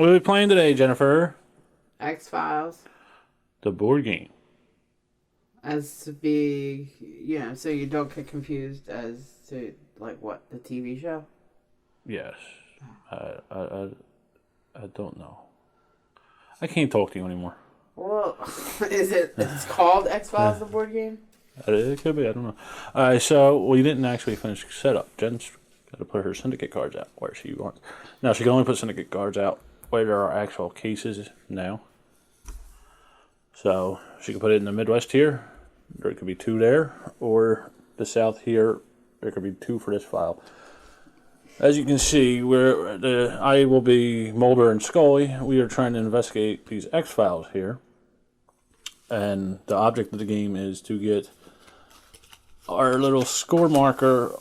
What are we playing today, Jennifer? X-Files. The board game. As to be, so you don't get confused as to, like, what, the TV show? Yes. I don't know. I can't talk to you anymore. Well, it's called X-Files, the board game? It could be, I don't know. Alright, so we didn't actually finish setup. Jen's got to put her Syndicate cards out where she wants. Now, she can only put Syndicate cards out where there are actual cases now. So, she can put it in the Midwest here. There could be 2 there. Or the South here. There could be 2 for this file. As you can see, I will be Mulder and Scully. We are trying to investigate these X-Files here. And the object of the game is to get our little score marker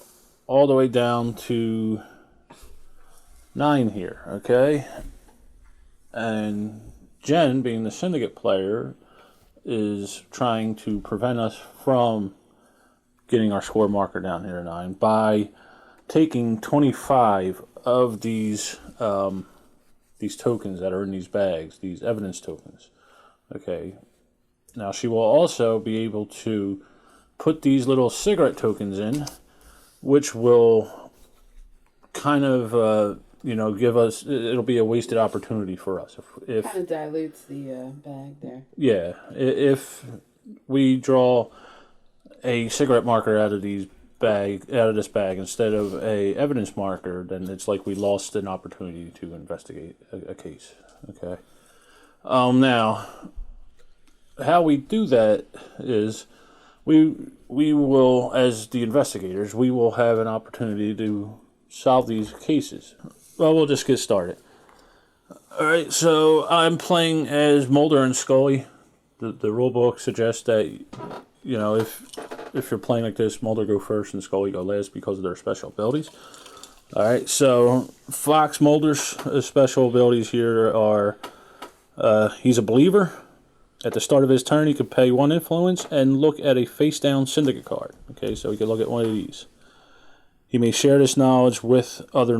all the way down to 9 here, okay? And Jen, being the Syndicate player, is trying to prevent us from getting our score marker down here to 9 by taking 25 of these tokens that are in these bags, these evidence tokens, okay? Now, she will also be able to put these little cigarette tokens in, which will kind of, give us, it'll be a wasted opportunity for us. If Kind of dilutes the bag there. Yeah, if we draw a cigarette marker out of this bag instead of a evidence marker, then it's like we lost an opportunity to investigate a case, okay? Now, how we do that is we will, as the investigators, we will have an opportunity to solve these cases. Well, we'll just get started. All right, so I'm playing as Mulder and Scully. The rule book suggests that, if you're playing like this, Mulder go first and Scully go last because of their special abilities. All right, so Fox Mulder's special abilities here are he's a believer. At the start of his turn, he could pay 1 influence and look at a face-down Syndicate card. Okay, so he could look at one of these. He may share this knowledge with other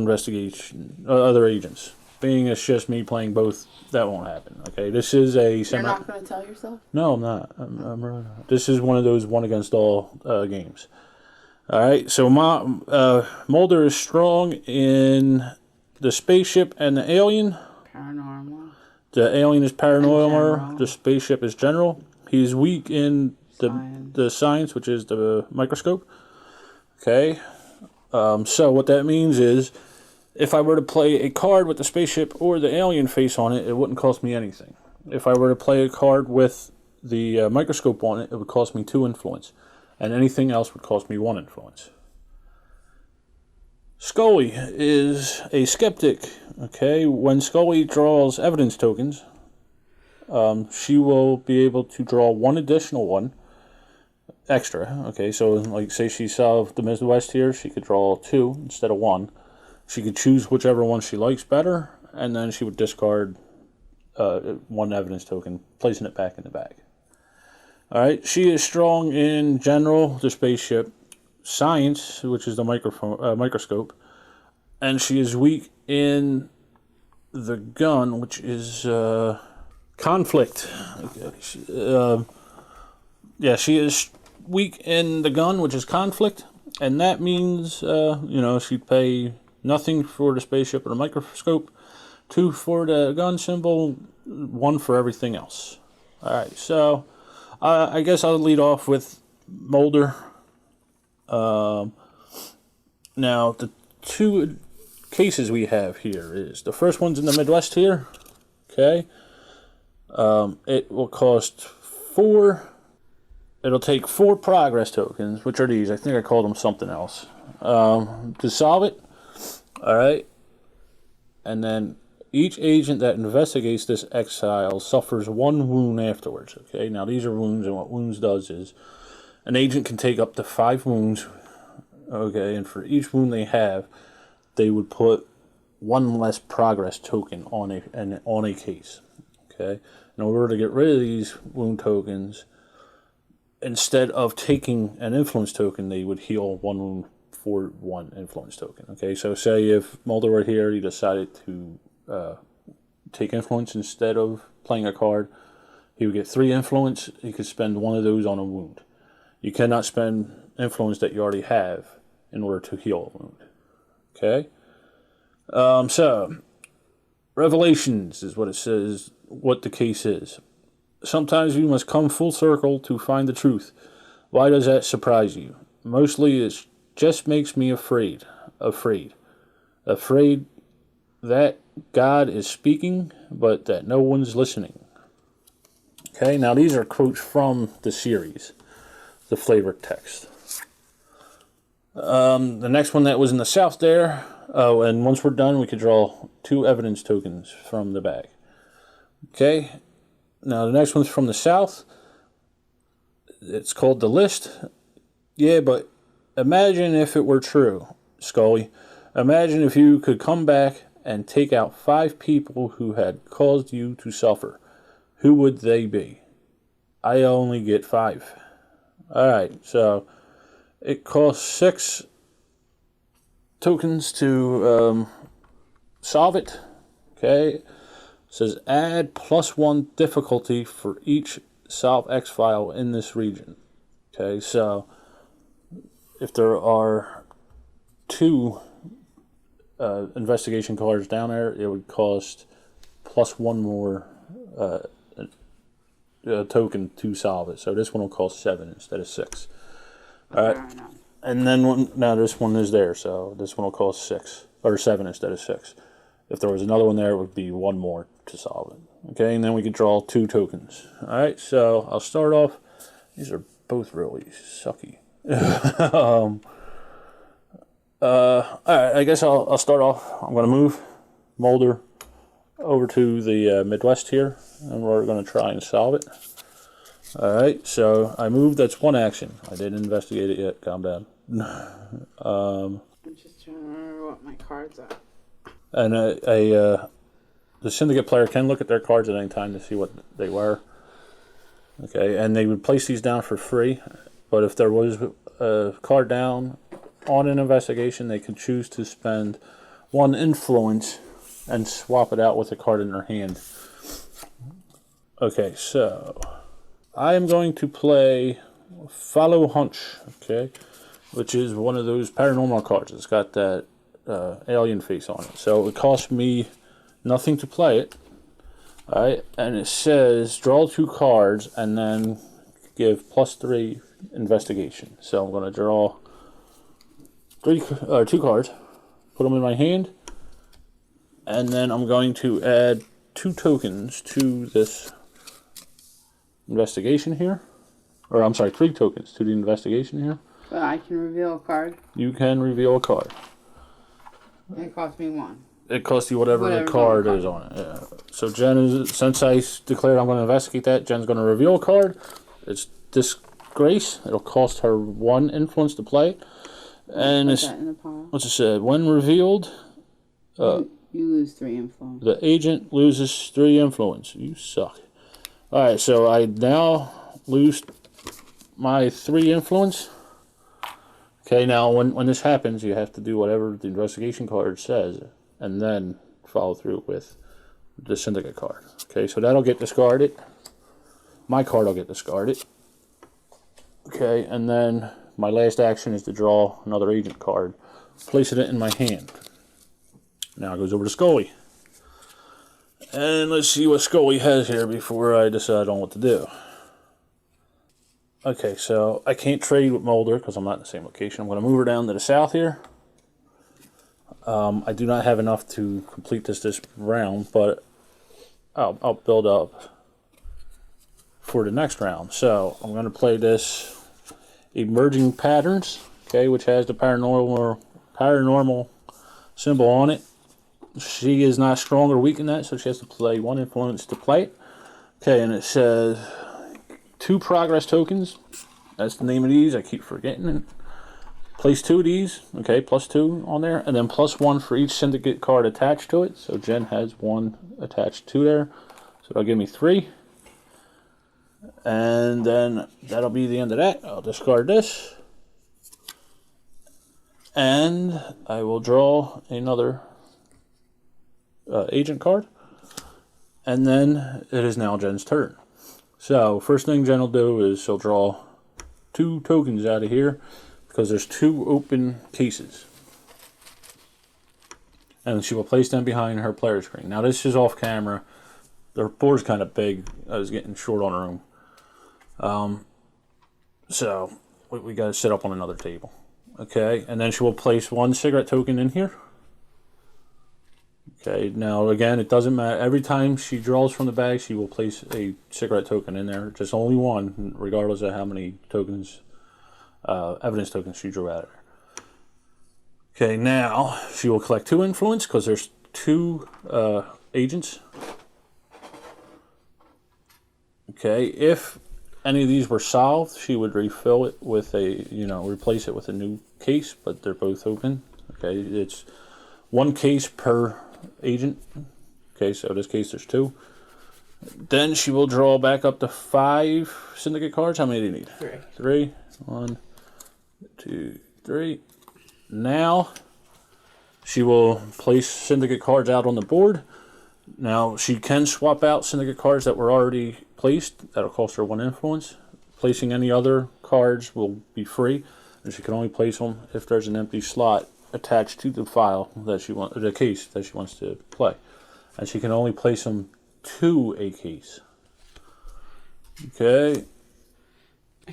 agents. Being it's just me playing both, that won't happen. Okay, this is a You're not going to tell yourself? No, I'm not. I'm really not. This is one of those one against all games. All right, so Mulder is strong in the spaceship and the alien. Paranormal. The alien is paranormal. The spaceship is general. He's weak in the science, which is the microscope. Okay. So what that means is, if I were to play a card with the spaceship or the alien face on it, it wouldn't cost me anything. If I were to play a card with the microscope on it, it would cost me 2 influence. And anything else would cost me 1 influence. Scully is a skeptic. Okay, when Scully draws evidence tokens, she will be able to draw 1 additional one extra. Okay, so like say she solved the Midwest here, she could draw 2 instead of 1. She could choose whichever one she likes better, and then she would discard 1 evidence token, placing it back in the bag. All right, she is strong in general, the spaceship, science, which is the microscope, and she is weak in the gun, which is conflict. Okay. She is weak in the gun, which is conflict, and that means she'd pay nothing for the spaceship or the microscope, 2 for the gun symbol, 1 for everything else. All right, so I guess I'll lead off with Mulder. Now, the 2 cases we have here is the first one's in the Midwest here. Okay. It will cost 4. It'll take 4 progress tokens, which are these. I think I called them something else. To solve it. All right. And then each agent that investigates this exile suffers 1 wound afterwards. Okay. Now these are wounds, and what wounds does is an agent can take up to 5 wounds. Okay, and for each wound they have, they would put 1 less progress token on a case. Okay. In order to get rid of these wound tokens, instead of taking an influence token, they would heal 1 wound for 1 influence token. Okay, so say if Mulder were here, he decided to take influence instead of playing a card, he would get 3 influence. He could spend 1 of those on a wound. You cannot spend influence that you already have in order to heal a wound. Okay? So, revelations is what it says, what the case is. Sometimes you must come full circle to find the truth. Why does that surprise you? Mostly it just makes me afraid. Afraid that God is speaking, but that no one's listening. Okay, now these are quotes from the series, the flavored text. The next one that was in the south there, and once we're done, we could draw 2 evidence tokens from the bag. Okay, now the next one's from the south. It's called the list. Yeah, but imagine if it were true, Scully. Imagine if you could come back and take out 5 people who had caused you to suffer. Who would they be? I only get 5. Alright, so it costs 6 tokens to solve it. Okay. It says add +1 difficulty for each solve X file in this region. Okay, so if there are 2 investigation cards down there, it would cost +1 more token to solve it. So this one will cost 7 instead of 6. Alright. And then now this one is there, so this one will cost 6 or 7 instead of 6. If there was another one there, it would be 1 more to solve it. Okay, and then we could draw 2 tokens. Alright, so I'll start off. These are both really sucky. Alright, I guess I'll start off. I'm going to move Mulder over to the Midwest here, and we're going to try and solve it. Alright, so I moved. That's 1 action. I didn't investigate it yet. Calm down. I'm just trying to remember what my cards are. And the Syndicate player can look at their cards at any time to see what they were. Okay, and they would place these down for free. But if there was a card down on an investigation, they could choose to spend 1 influence and swap it out with a card in their hand. Okay, so I am going to play Follow Hunch, okay, which is one of those paranormal cards. It's got that alien face on it. So it cost me nothing to play it. Alright, and it says draw 2 cards and then give +3 investigation. So I'm going to draw 2 cards, put them in my hand, and then I'm going to add 2 tokens to this investigation here. Or I'm sorry, 3 tokens to the investigation here. But I can reveal a card. You can reveal a card. It cost me 1. It costs you whatever the card is on it. Yeah. So Jen is, since I declared I'm going to investigate that, Jen's going to reveal a card. It's Disgrace. It'll cost her 1 influence to play it. And it's, what's it said? When revealed, you lose 3 influence. The agent loses 3 influence. You suck. Alright, so I now lose my 3 influence. Okay, now when this happens, you have to do whatever the investigation card says, and then follow through with the Syndicate card. Okay, so that'll get discarded. My card will get discarded. Okay, and then my last action is to draw another agent card, place it in my hand. Now it goes over to Scully. And let's see what Scully has here before I decide on what to do. Okay, so I can't trade with Mulder because I'm not in the same location. I'm going to move her down to the south here. I do not have enough to complete this round, but I'll build up for the next round. So I'm going to play this Emerging Patterns, okay, which has the paranormal symbol on it. She is not strong or weak in that, so she has to play 1 influence to play it. Okay, and it says 2 progress tokens. That's the name of these. I keep forgetting it. Place 2 of these. Okay, +2 on there. And then +1 for each Syndicate card attached to it. So Jen has 1 attached to there. So that'll give me 3. And then that'll be the end of that. I'll discard this. And I will draw another agent card. And then it is now Jen's turn. So first thing Jen will do is she'll draw 2 tokens out of here because there's 2 open cases. And she will place them behind her player screen. Now this is off camera. The board's kind of big. I was getting short on room. So we got to set up on another table. Okay, and then she will place 1 cigarette token in here. Okay, now again, it doesn't matter. Every time she draws from the bag, she will place a cigarette token in there. Just only 1, regardless of how many tokens, evidence tokens she drew out of there. Okay, now she will collect 2 influence because there's 2 agents. Okay, if any of these were solved, she would refill it with a, replace it with a new case, but they're both open. Okay, it's 1 case per agent. Okay, so in this case there's 2. Then she will draw back up to 5 syndicate cards. How many do you need? 3. 3. 1, 2, 3. Now she will place syndicate cards out on the board. Now she can swap out syndicate cards that were already placed. That'll cost her 1 influence. Placing any other cards will be free, and she can only place them if there's an empty slot attached to the file that she wants, the case that she wants to play, and she can only place them to a case. Okay.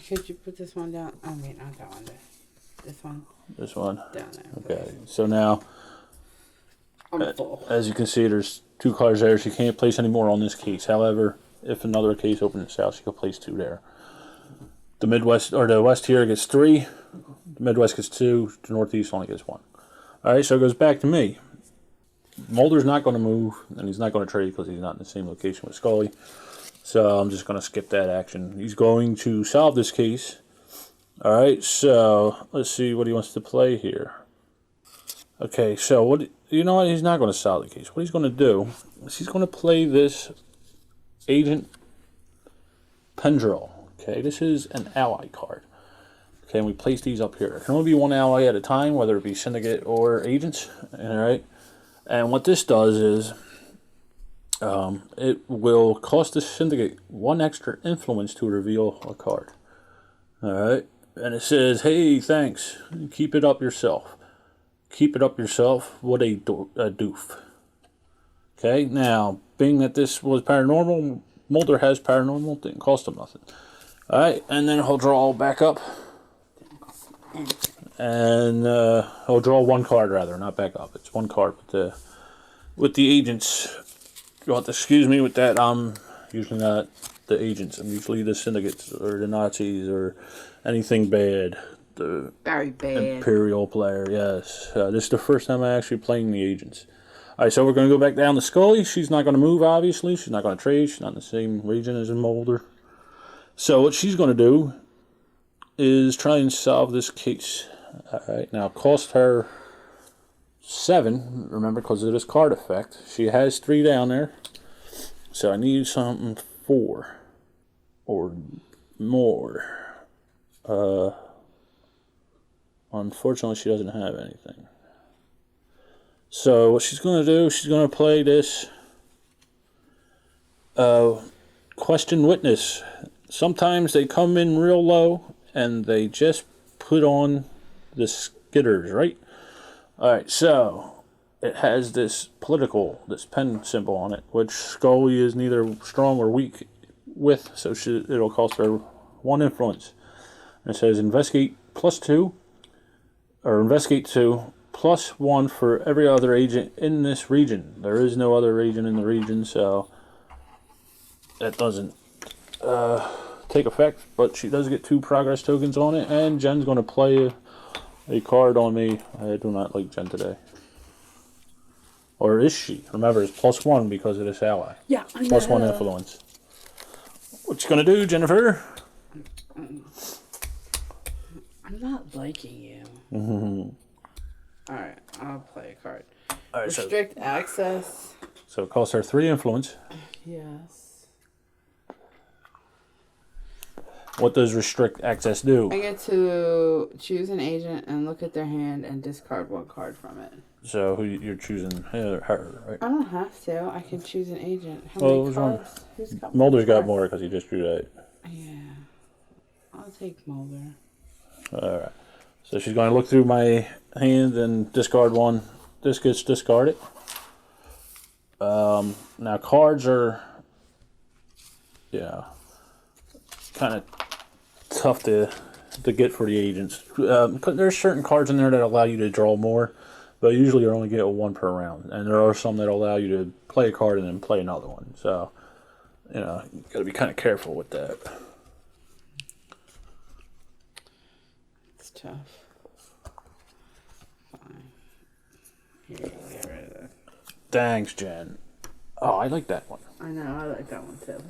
Could you put this one down? I mean, not that one. This one. This one. Down there. Okay. So now, I'm full. as you can see, there's 2 cards there. She can't place any more on this case. However, if another case opens itself, she can place 2 there. The Midwest or the West here gets 3. The Midwest gets 2. The Northeast only gets 1. All right, so it goes back to me. Mulder's not going to move, and he's not going to trade because he's not in the same location with Scully. So I'm just going to skip that action. He's going to solve this case. All right, so let's see what he wants to play here. Okay, so what? You know what? He's not going to solve the case. What he's going to do is he's going to play this Agent Pendrell. Okay, this is an ally card. Okay, and we place these up here. There can only be 1 ally at a time, whether it be Syndicate or Agents. All right, and what this does is it will cost the Syndicate 1 extra influence to reveal a card. All right, and it says, "Hey, thanks. Keep it up yourself. Keep it up yourself." What a doof. Okay, now being that this was paranormal, Mulder has paranormal. Didn't cost him nothing. All right, and then he'll draw back up. And he'll draw 1 card, rather, not back up. It's 1 card with the agents. You'll have to excuse me with that. I'm usually not the agents. I'm usually the syndicates or the Nazis or anything bad. The Very bad. Imperial player, yes. This is the first time I'm actually playing the agents. All right, so we're going to go back down to Scully. She's not going to move, obviously. She's not going to trade. She's not in the same region as Mulder. So what she's going to do is try and solve this case. All right, now cost her 7, remember, because of this card effect. She has 3 down there, so I need something 4 or more. Unfortunately, she doesn't have anything. So what she's going to do, she's going to play this question witness. Sometimes they come in real low and they just put on the skitters, right? All right, so it has this pen symbol on it, which Scully is neither strong or weak with, so it'll cost her 1 influence. And it says investigate +2, or investigate 2 +1 for every other agent in this region. There is no other agent in the region, so that doesn't take effect, but she does get 2 progress tokens on it, and Jen's going to play a card on me. I do not like Jen today. Or is she? Remember, it's +1 because of this ally. Yeah, I know. +1 influence. What you going to do, Jennifer? I'm not liking you. Alright, I'll play a card. All right, Restrict access. So it costs her 3 influence. Yes. What does restrict access do? I get to choose an agent and look at their hand and discard one card from it. So who you're choosing? Her, right? I don't have to. I can choose an agent. How Well, many cards? Who's got Mulder's got cards? more because he just drew that. Yeah. I'll take Mulder. All right. So she's going to look through my hand and discard one. This gets discarded. Now cards are, kind of tough to get for the agents. There's certain cards in there that allow you to draw more, but usually you only get one per round. And there are some that allow you to play a card and then play another one. So, you got to be kind of careful with that. It's tough. Fine. Here, you get rid of that. Thanks, Jen. Oh, I like that one. I know, I like that one too.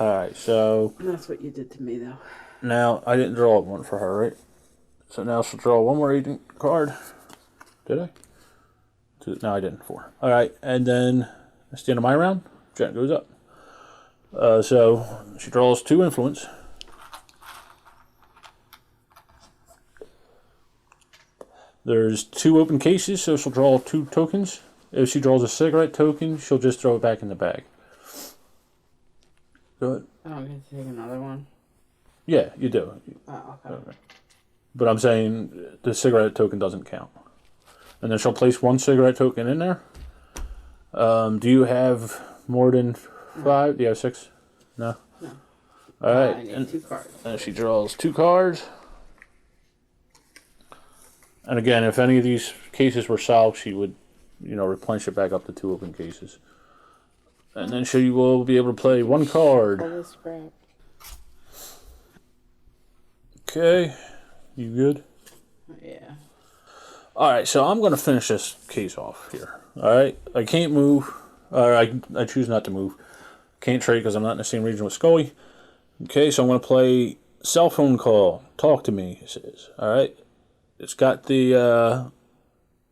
Alright, so And that's what you did to me, though. now I didn't draw one for her, right? So now she'll draw one more agent card. Did I? Two, no, I didn't. 4. Alright, and then that's the end of my round. Jen goes up. So she draws 2 influence. There's 2 open cases, so she'll draw 2 tokens. If she draws a cigarette token, she'll just throw it back in the bag. Go ahead. I don't get to take another one. Yeah, you do. Oh, okay. But I'm saying the cigarette token doesn't count. And then she'll place 1 cigarette token in there. Do you have more than 5? Do you have 6? No? No. Alright. I need 2 cards. And she draws 2 cards. And again, if any of these cases were solved, she would, replenish it back up to 2 open cases. And then she will be able to play 1 card. All this crap. Okay. You good? Yeah. Alright, so I'm going to finish this case off here. Alright? I can't move. Or I choose not to move. Can't trade because I'm not in the same region with Scully. Okay, so I'm going to play cell phone call. Talk to me, it says. Alright? It's got the,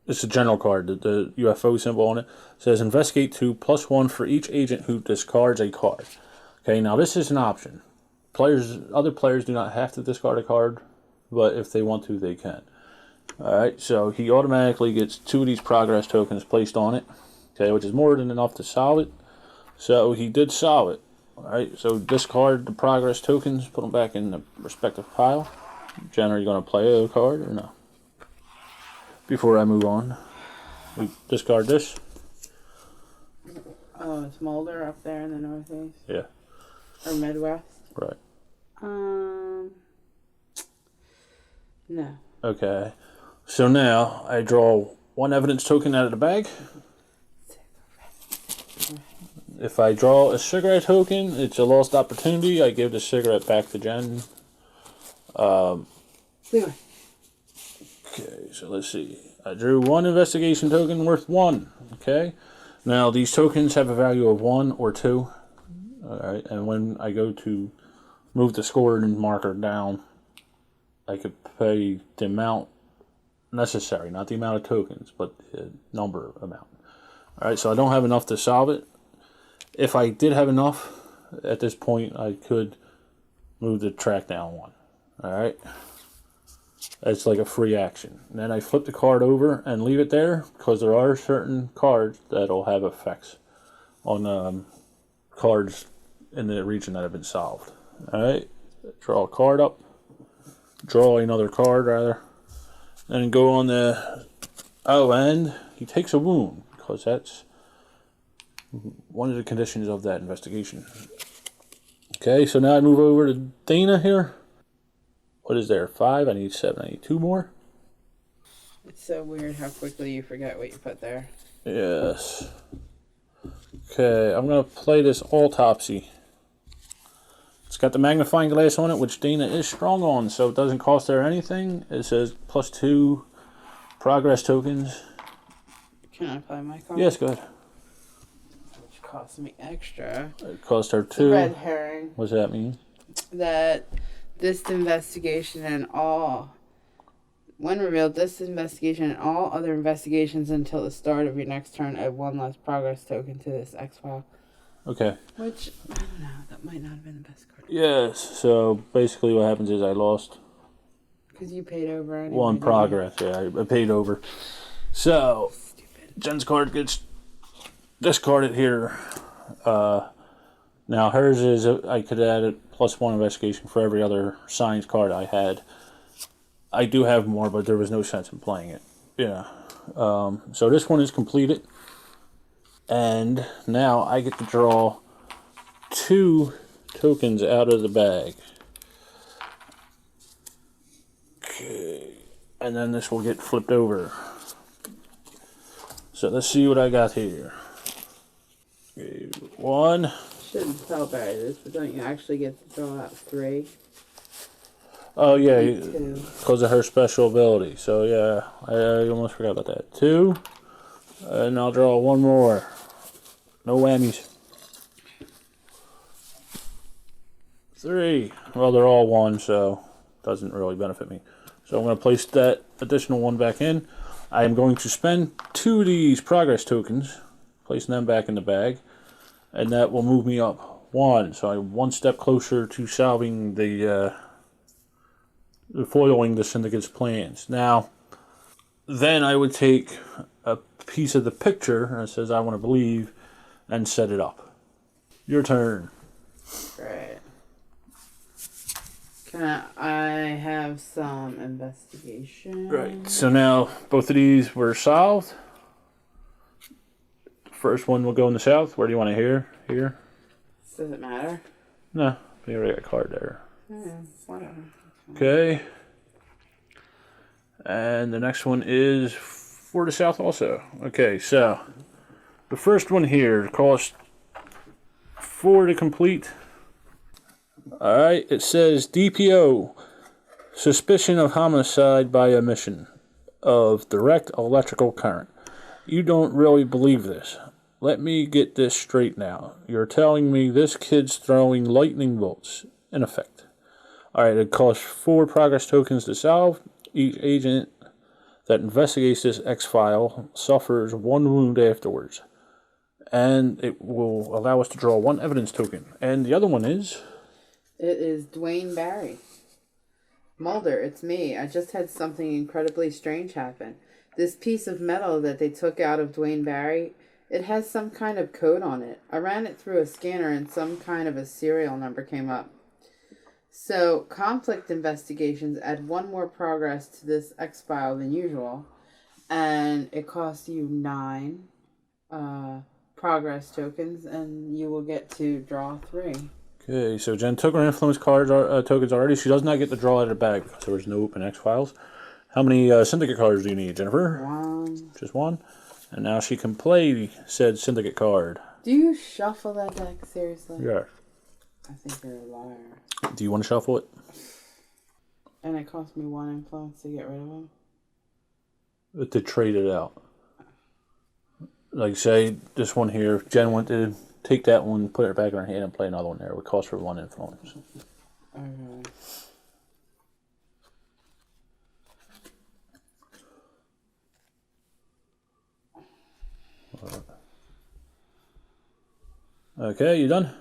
it's a general card, the UFO symbol on it. It says investigate 2 +1 for each agent who discards a card. Okay, now this is an option. Other players do not have to discard a card, but if they want to, they can. Alright, so he automatically gets 2 of these progress tokens placed on it. Okay, which is more than enough to solve it. So he did solve it. Alright, so discard the progress tokens, put them back in the respective pile. Jen, are you going to play a card or no? Before I move on, we discard this. Oh, it's Mulder up there in the Northeast? Yeah. Or Midwest? Right. No. Okay. So now I draw 1 evidence token out of the bag. If I draw a cigarette token, it's a lost opportunity. I give the cigarette back to Jen. Leroy. Okay, so let's see. I drew 1 investigation token worth 1. Okay. Now these tokens have a value of 1 or 2. Alright, and when I go to move the scoring marker down, I could pay the amount necessary, not the amount of tokens, but the number amount. Alright, so I don't have enough to solve it. If I did have enough, at this point I could move the track down 1. Alright. It's like a free action. And then I flip the card over and leave it there because there are certain cards that'll have effects on cards in the region that have been solved. Alright. Draw a card up. Draw another card rather. And go on the... Oh, and he takes a wound because that's one of the conditions of that investigation. Okay, so now I move over to Dana here. What is there? 5? I need 7. I need 2 more. It's so weird how quickly you forget what you put there. Yes. Okay, I'm going to play this autopsy. It's got the magnifying glass on it, which Dana is strong on, so it doesn't cost her anything. It says +2 progress tokens. Can I play my card? Yes, go ahead. Which costs me extra. It cost her It's a 2. red herring. What does that mean? That this investigation and all... When revealed, this investigation and all other investigations until the start of your next turn add 1 less progress token to this X file. Okay. Which, I don't know, that might not have been the best card. Yes, so basically what happens is I lost Because you paid over anyway. one progress. Yeah, I paid over. So, Jen's card gets discarded here. Now hers is, I could add a +1 investigation for every other science card I had. I do have more, but there was no sense in playing it. Yeah. So this one is completed. And now I get to draw 2 tokens out of the bag. Okay. And then this will get flipped over. So let's see what I got here. Okay, 1. Shouldn't tell Barry this, but don't you actually get to draw out 3? Oh yeah, 2. because of her special ability. So yeah, I almost forgot about that. 2. And I'll draw 1 more. No whammies. 3. Well, they're all 1, so doesn't really benefit me. So I'm going to place that additional 1 back in. I am going to spend 2 of these progress tokens, placing them back in the bag, and that will move me up 1. So I'm 1 step closer to solving the foiling the Syndicate's plans. Now, then I would take a piece of the picture that says I want to believe and set it up. Your turn. Right. I have some investigation. Right. So now both of these were solved. First one will go in the south. Where do you want to hear? Here? Does it matter? No. We already got a card there. Yeah, whatever. Okay. And the next one is for the south also. Okay, so the first one here costs 4 to complete. Alright, it says DPO, suspicion of homicide by omission of direct electrical current. You don't really believe this. Let me get this straight now. You're telling me this kid's throwing lightning bolts, in effect. Alright, it costs 4 progress tokens to solve. Each agent that investigates this X-file suffers 1 wound afterwards. And it will allow us to draw 1 evidence token. And the other one is... It is Dwayne Barry. Mulder, it's me. I just had something incredibly strange happen. This piece of metal that they took out of Dwayne Barry, it has some kind of code on it. I ran it through a scanner and some kind of a serial number came up. So, conflict investigations add 1 more progress to this X-file than usual. And it costs you 9 progress tokens, and you will get to draw 3. Okay, so Jen took her influence cards tokens already. She does not get to draw out of the bag because there was no open X files. How many Syndicate cards do you need, Jennifer? 1. Just 1. And now she can play said Syndicate card. Do you shuffle that deck, seriously? Yeah. I think you're a liar. Do you want to shuffle it? And it cost me 1 influence to get rid of him? To trade it out. Like say, this one here, if Jen went to take that one, put it back in her hand and play another one there. It would cost her 1 influence. Okay. Okay, you done?